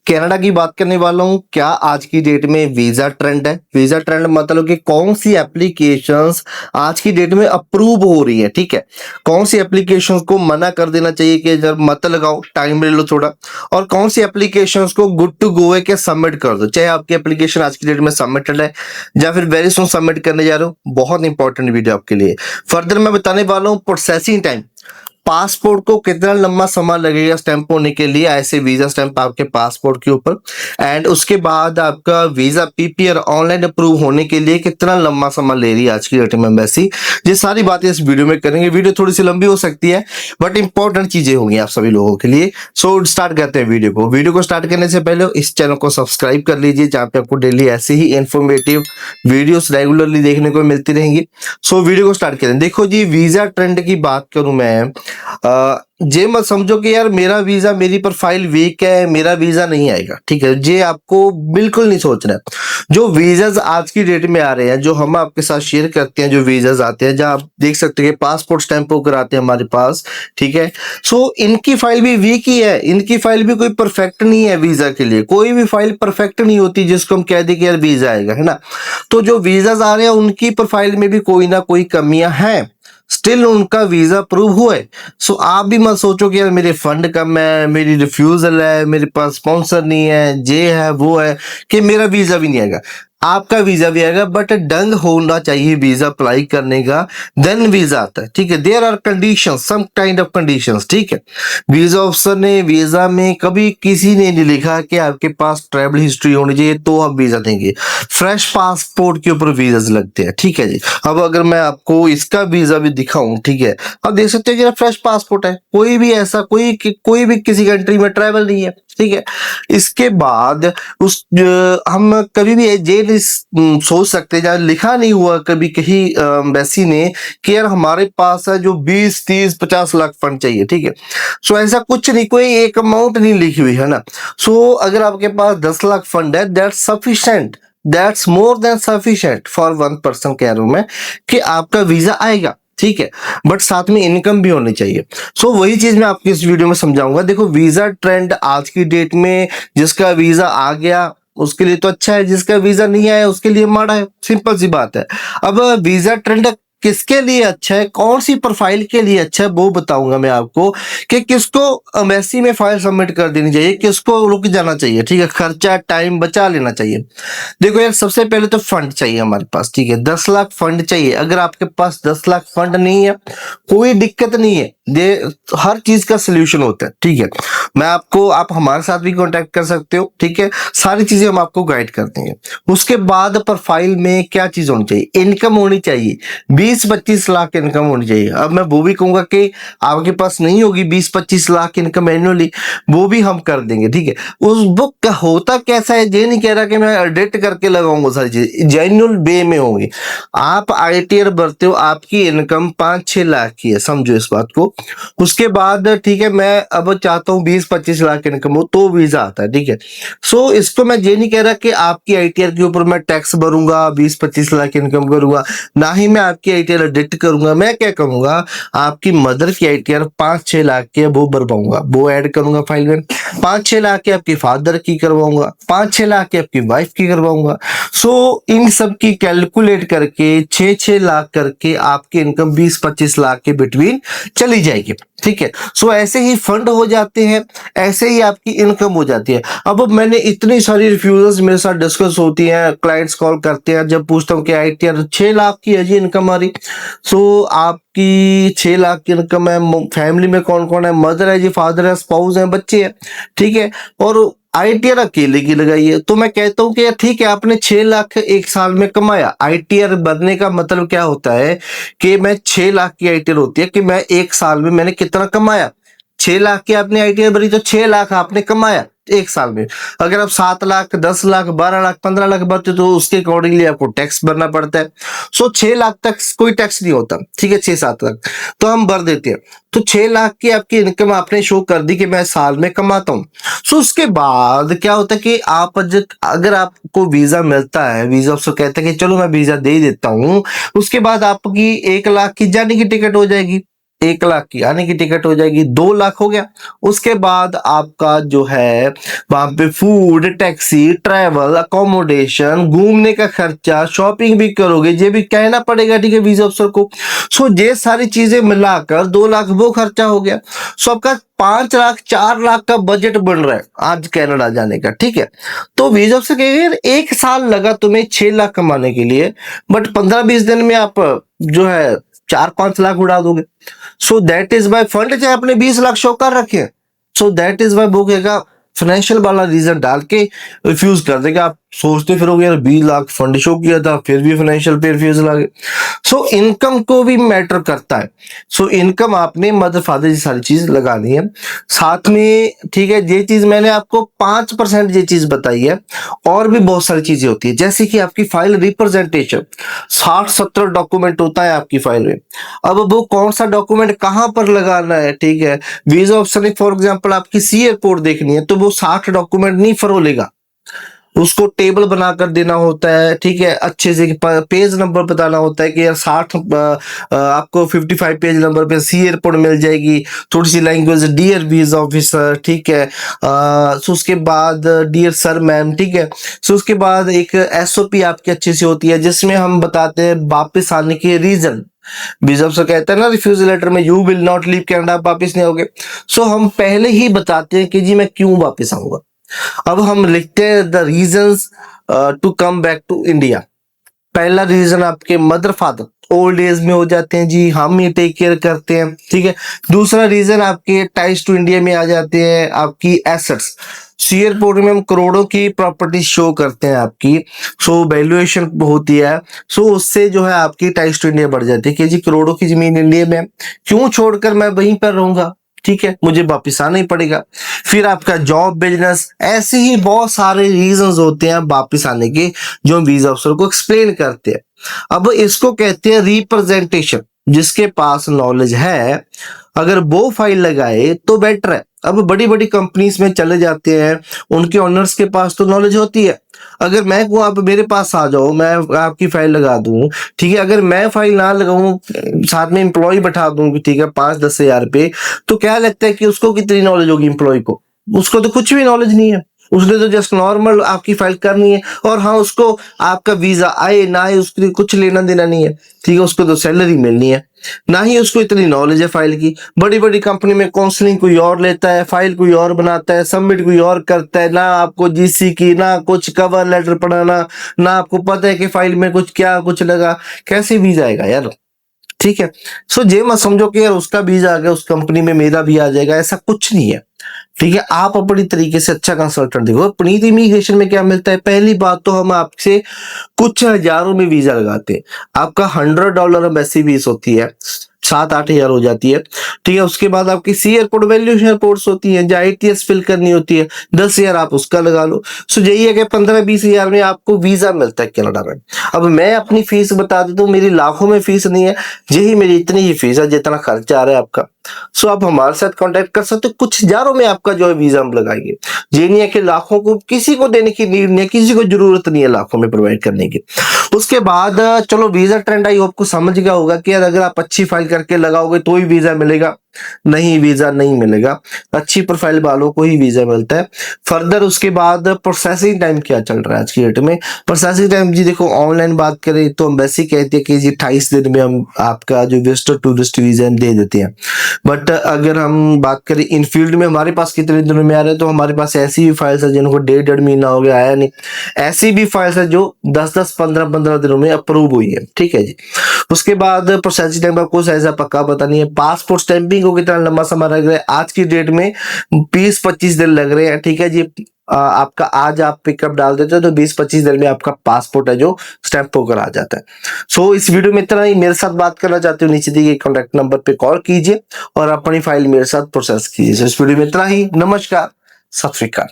Canada की बात करने वाला हूँ। क्या आज की डेट में वीजा ट्रेंड है? वीजा ट्रेंड मतलब कि कौन सी एप्लीकेशंस आज की डेट में अप्रूव हो रही है, ठीक है। कौन सी एप्लीकेशंस को मना कर देना चाहिए कि जब मत लगाओ, टाइम ले लो थोड़ा, और कौन सी एप्लीकेशंस को गुड टू गो है कि सबमिट कर दो, चाहे आपकी एप्लीकेशन आज की डेट में सबमिटेड है या फिर वेरी सुन सबमिट करने जा रहे हो। बहुत इंपॉर्टेंट वीडियो आपके लिए। फर्दर मैं बताने वाला हूँ प्रोसेसिंग टाइम, पासपोर्ट को कितना लंबा समय लगेगा स्टैंप होने के लिए, ऐसे वीजा स्टैंप आपके पासपोर्ट के ऊपर, एंड उसके बाद आपका वीजा पीपीआर ऑनलाइन अप्रूव होने के लिए कितना लंबा समय ले रही है आज की डेट में एम्बेसी। ये सारी बातें इस वीडियो में करेंगे। वीडियो थोड़ी सी लंबी हो सकती है बट इंपॉर्टेंट चीजें होंगी आप सभी लोगों के लिए। सो स्टार्ट करते हैं वीडियो को स्टार्ट करने से पहले इस चैनल को सब्सक्राइब कर लीजिए, जहाँ पे आपको डेली ऐसे ही इंफॉर्मेटिव वीडियोस रेगुलरली देखने को मिलती रहेंगी। सो वीडियो को स्टार्ट करें। देखो जी, वीजा ट्रेंड की बात करूं मैं, जे मत समझो कि यार मेरा वीजा, मेरी प्रोफाइल वीक है, मेरा वीजा नहीं आएगा, ठीक है। जे आपको बिल्कुल नहीं सोचना है। जो वीजाज आज की डेट में आ रहे हैं, जो हम आपके साथ शेयर करते हैं, जो वीजाज आते हैं, जहां आप देख सकते हैं पासपोर्ट स्टैंप होकर आते हैं हमारे पास, ठीक है। सो इनकी फाइल भी वीक ही है, इनकी फाइल भी कोई परफेक्ट नहीं है। वीजा के लिए कोई भी फाइल परफेक्ट नहीं होती जिसको हम कह दें कि यार वीजा आएगा, है ना। तो जो वीजाज आ रहे हैं उनकी प्रोफाइल में भी कोई ना कोई कमियां हैं, स्टिल उनका वीजा अप्रूव हुआ है। सो आप भी मत सोचो कि यार मेरे फंड कम है, मेरी रिफ्यूजल है, मेरे पास स्पॉन्सर नहीं है, ये है वो है, कि मेरा वीजा भी नहीं आएगा। आपका वीजा भी आएगा बट ढंग होना चाहिए वीजा अप्लाई करने का, देन वीजा आता है, ठीक है। There are conditions, some kind of conditions, ठीक है। वीजा ऑफिसर ने वीजा में कभी किसी ने नहीं लिखा कि आपके पास ट्रैवल हिस्ट्री होनी चाहिए तो हम वीजा देंगे। फ्रेश पासपोर्ट के ऊपर वीजा लगते हैं, ठीक है जी। अब अगर मैं आपको इसका वीजा भी दिखाऊं, ठीक है, आप देख सकते हैं कि फ्रेश पासपोर्ट है, कोई भी ऐसा कोई भी किसी कंट्री में ट्रैवल नहीं है, ठीक है। इसके बाद हम कभी भी ये नहीं सोच सकते, जहाँ लिखा नहीं हुआ कभी कहीं एम्बेसी ने कि यार हमारे पास है जो 20 30 50 लाख फंड चाहिए, ठीक है। सो ऐसा कुछ नहीं, कोई एक अमाउंट नहीं लिखी हुई है ना। सो अगर आपके पास 10 लाख फंड है, that's sufficient, that's more than sufficient for one person, कह रहा हूं मैं, कि आपका वीजा आएगा, ठीक है। बट साथ में इनकम भी होनी चाहिए। सो वही चीज मैं आपको इस वीडियो में समझाऊंगा। देखो, वीजा ट्रेंड आज की डेट में, जिसका वीजा आ गया उसके लिए तो अच्छा है, जिसका वीजा नहीं आया उसके लिए माड़ा है, सिंपल सी बात है। अब वीजा ट्रेंड किसके लिए अच्छा है, कौन सी प्रोफाइल के लिए अच्छा है, वो बताऊंगा मैं आपको कि किसको एम्बेसी में फाइल सबमिट कर देनी चाहिए, किसको रुक जाना चाहिए, ठीक है। खर्चा टाइम बचा लेना चाहिए। देखो यार, सबसे पहले तो फंड चाहिए हमारे पास, ठीक है। 10 लाख फंड चाहिए। अगर आपके पास 10 लाख फंड नहीं है, कोई दिक्कत नहीं है, ये हर चीज का सोल्यूशन होता है, ठीक है। मैं आपको, आप हमारे साथ भी कांटेक्ट कर सकते हो, ठीक है। सारी चीजें हम आपको गाइड कर देंगे। उसके बाद प्रोफाइल में क्या चीज होनी चाहिए, इनकम होनी चाहिए। 20 25 लाख इनकम होनी चाहिए। अब मैं वो भी कहूंगा कि आपके पास नहीं होगी 20 25 लाख इनकम एनुअली, वो भी हम कर देंगे, ठीक है। उस बुक का होता कैसा है, ये नहीं कह रहा कि मैं एडिट करके लगाऊंगा, सारी चीज जेन्युइन वे में होंगी। आप आईटीआर भरते हो, आपकी इनकम 5 6 लाख की है, समझो इस बात को। उसके बाद ठीक है, मैं अब चाहता हूँ 20 25 लाख इनकम हो तो वीजा आता है, ठीक है। सो इसको मैं ये नहीं कह रहा कि आपकी आईटीआर के ऊपर मैं टैक्स भरूंगा, 20 25 लाख इनकम करूंगा, ना ही मैं आपकी आईटीआर एडिट करूंगा। मैं क्या करूंगा, आपकी मदर की आईटीआर 5 6 लाख की है, वो भरवाऊंगा, वो ऐड करूंगा फाइल में। 5 6 लाख की आपकी फादर की करवाऊंगा, 5 6 लाख की आपकी वाइफ की करवाऊंगा। सो इन सब की कैलकुलेट करके 6 6 लाख करके आपकी इनकम 20 25 लाख के बिटवीन चली जाएगी, ठीक है। सो ऐसे ही फंड हो जाते हैं, ऐसे ही आपकी इनकम हो जाती है। अब मैंने इतनी सारी रिफ्यूजल्स मेरे साथ डिस्कस होती हैं, क्लाइंट्स कॉल करते हैं, जब पूछता हूँ कि आईटीआर 6 लाख की है जी इनकम हमारी। सो आपकी 6 लाख की इनकम है, फैमिली में कौन कौन है, मदर है जी, फादर है, स्पाउस है, बच्चे हैं, ठीक है, और आईटीआर अकेले की लगाई है। तो मैं कहता हूँ कि यार ठीक है, आपने 6 लाख एक साल में कमाया। आईटीआर भरने का मतलब क्या होता है कि मैं 6 लाख की आईटीआर होती है कि मैं एक साल में मैंने कितना कमाया। 6 लाख की आपने आईटीआर भरी तो 6 लाख आपने कमाया एक साल में। अगर आप 7 लाख 10 लाख 12 लाख 15 लाख भरते तो उसके अकॉर्डिंगली आपको टैक्स भरना पड़ता है। सो 6 लाख तक कोई टैक्स नहीं होता, ठीक है। 6 7 लाख तो हम भर देते हैं। तो 6 लाख की आपकी इनकम आपने शो कर दी कि मैं साल में कमाता हूँ। सो उसके बाद क्या होता है कि आप अगर आपको वीजा मिलता है, वीजा अफसर कहता है कि चलो मैं वीजा दे ही देता हूँ, उसके बाद आपकी 1 लाख की जाने की टिकट हो जाएगी। 1 लाख की आने की टिकट हो जाएगी, 2 लाख हो गया। उसके बाद आपका जो है वहां पे फूड, टैक्सी, ट्रैवल, अकोमोडेशन, घूमने का खर्चा, शॉपिंग भी करोगे, ये भी कहना पड़ेगा, ठीक है, वीजा अफसर को। सो ये सारी चीजें मिलाकर 2 लाख वो खर्चा हो गया। सो आपका 5 लाख 4 लाख का बजट बन रहा है आज कनाडा जाने का, ठीक है। तो वीजा अफसर कहेंगे 1 साल लगा तुम्हें 6 लाख कमाने के लिए, बट 15-20 दिन में आप जो है 4-5 लाख उड़ा दोगे। So that is why fund चाहे अपने 20 लाख शो कर रखे। सो दैट इज वाई वो कहेगा, फाइनेंशियल वाला रीजन डाल के रिफ्यूज कर देगा। आप सोचते फिरोगे यार 20 लाख फंड शो किया था, फिर भी फाइनेंशियल पे रिफ्यूज लगे। सो इनकम को भी मैटर करता है। सो इनकम आपने मदर फादर ये सारी चीज लगानी है साथ में, ठीक है। ये चीज मैंने आपको 5% ये चीज बताई है, और भी बहुत सारी चीजें होती है, जैसे कि आपकी फाइल रिप्रेजेंटेशन 60-70 डॉक्यूमेंट होता है आपकी फाइल में। अब वो कौन सा डॉक्यूमेंट कहां पर लगाना है, ठीक है। वीजा ऑप्शन ने फॉर एग्जांपल आपकी सी एयरपोर्ट देखनी है, तो वो 60 डॉक्यूमेंट नहीं फरोलेगा, उसको टेबल बनाकर देना होता है, ठीक है। अच्छे से पेज नंबर बताना होता है कि यार 60 आपको 55 पेज नंबर पे सी एयरपोर्ट मिल जाएगी। थोड़ी सी लैंग्वेज, डियर वीजा ऑफिसर, ठीक है। सो उसके बाद डियर सर मैम, ठीक है। सो उसके बाद एक एसओपी आपकी अच्छी सी होती है, जिसमें हम बताते हैं वापस आने के रीजन। वीजा ऑफिसर कहता है ना रिफ्यूजल लेटर में, you will not leave Canada, आप वापिस नहीं होगे। सो हम पहले ही बताते हैं कि जी मैं क्यों वापिस आऊंगा। अब हम लिखते हैं the reasons to come back to India. पहला रीजन आपके मदर फादर ओल्ड एज में हो जाते हैं जी, हम ही टेक केयर करते हैं, ठीक है। दूसरा रीजन आपके टाइज टू इंडिया में आ जाते हैं आपकी एसेट्स। सी एयरपोर्ट में हम करोड़ों की प्रॉपर्टी शो करते हैं आपकी, सो वैल्यूएशन होती है। सो उससे जो है आपकी टाइज टू इंडिया बढ़ जाती है कि जी करोड़ों की जमीन इंडिया में, क्यों छोड़कर मैं वहीं पर रहूंगा, ठीक है, मुझे वापिस आना ही पड़ेगा। फिर आपका जॉब, बिजनेस, ऐसे ही बहुत सारे रीजंस होते हैं वापिस आने के, जो वीजा अफसर को एक्सप्लेन करते हैं। अब इसको कहते हैं रिप्रेजेंटेशन। जिसके पास नॉलेज है अगर वो फाइल लगाए तो बेटर है। अब बड़ी बड़ी कंपनीज में चले जाते हैं, उनके ओनर्स के पास तो नॉलेज होती है। अगर मैं को आप मेरे पास आ जाओ, मैं आपकी फाइल लगा दूं, ठीक है। अगर मैं फाइल ना लगाऊं, साथ में एम्प्लॉय बैठा दूं, ठीक है, 5-10 हजार पे, तो क्या लगता है कि उसको कितनी नॉलेज होगी एम्प्लॉय को? उसको तो कुछ भी नॉलेज नहीं है। उसने तो जस्ट नॉर्मल आपकी फाइल करनी है, और हाँ, उसको आपका वीजा आए ना आए उसके कुछ लेना देना नहीं है, ठीक है। उसको तो सैलरी मिलनी है, ना ही उसको इतनी नॉलेज है फाइल की। बड़ी बड़ी कंपनी में काउंसलिंग कोई और लेता है, फाइल कोई और बनाता है, सबमिट कोई और करता है, ना आपको जीसी की, ना कुछ कवर लेटर पढ़ाना, ना आपको पता है कि फाइल में कुछ क्या कुछ लगा, कैसे वीजा आएगा यार, ठीक है। सो ये मत समझो कि यार उसका वीजा आ गया उस कंपनी में मेरा भी आ जाएगा, ऐसा कुछ नहीं है, ठीक है। आप अपनी तरीके से अच्छा कंसल्टेंट देखो। पुनीत इमिग्रेशन में क्या मिलता है, पहली बात तो हम आपसे कुछ हजारों में वीजा लगाते हैं। आपका $100 एम्बेसी फीस होती है, 7-8 हजार हो जाती है, ठीक है। उसके बाद आपकी सी एयरपोर्ट वैल्यूएशन रिपोर्ट्स होती है, जो ITS फिल करनी होती है, 10 हजार आप उसका लगा लो। सो यही है कि 15-20 हजार में आपको वीजा मिलता है कनाडा में। अब मैं अपनी फीस बता देता हूँ, मेरी लाखों में फीस नहीं है, यही मेरी इतनी ही फीस है जितना खर्चा आ रहा है आपका। सो आप हमारे साथ कांटेक्ट कर सकते हो, कुछ हजारों में आपका जो है वीजा हम लगाएंगे। ये नहीं है कि लाखों को किसी को देने की नीड नहीं है, किसी को जरूरत नहीं है लाखों में प्रोवाइड करने की। उसके बाद चलो वीजा ट्रेंड आई होप को समझ गया होगा कि यार अगर आप अच्छी फाइल करके लगाओगे तो ही वीजा मिलेगा, नहीं वीजा नहीं मिलेगा, अच्छी प्रोफाइल वालों को ही वीजा मिलता है। फर्दर उसके बाद प्रोसेसिंग टाइम क्या चल रहा है आज की डेट में। प्रोसेसिंग टाइम जी देखो, ऑनलाइन बात करें तो एम्बेसी कहती है कि जी 28 दिन में हम आपका जो विजिटर टूरिस्ट वीजा दे देते हैं। बट अगर हम बात करें इन फील्ड में हमारे पास कितने दिनों में आ रहे हैं, तो हमारे पास ऐसी भी फाइल्स है जिनको 1.5 महीना हो गया आया नहीं। ऐसी भी फाइल्स है जो 10-10, 15-15 दिनों में अप्रूव हुई है, ठीक है जी। उसके बाद प्रोसेसिंग टाइम का कुछ ऐसा पक्का पता नहीं है। पासपोर्ट स्टैंपिंग को कितना लंबा समय लग रहा है, आज की डेट में 20-25 दिन लग रहे हैं, ठीक है जी। आपका आज आप पिकअप डाल देते हो तो 20-25 दिन में आपका पासपोर्ट है जो स्टैंप होकर आ जाता है। सो इस वीडियो में इतना ही। मेरे साथ बात करना चाहते हो, नीचे दिए गए कॉन्टैक्ट नंबर पे कॉल कीजिए और अपनी फाइल मेरे साथ प्रोसेस कीजिए। इस वीडियो में इतना ही। नमस्कार, सत श्री अकाल।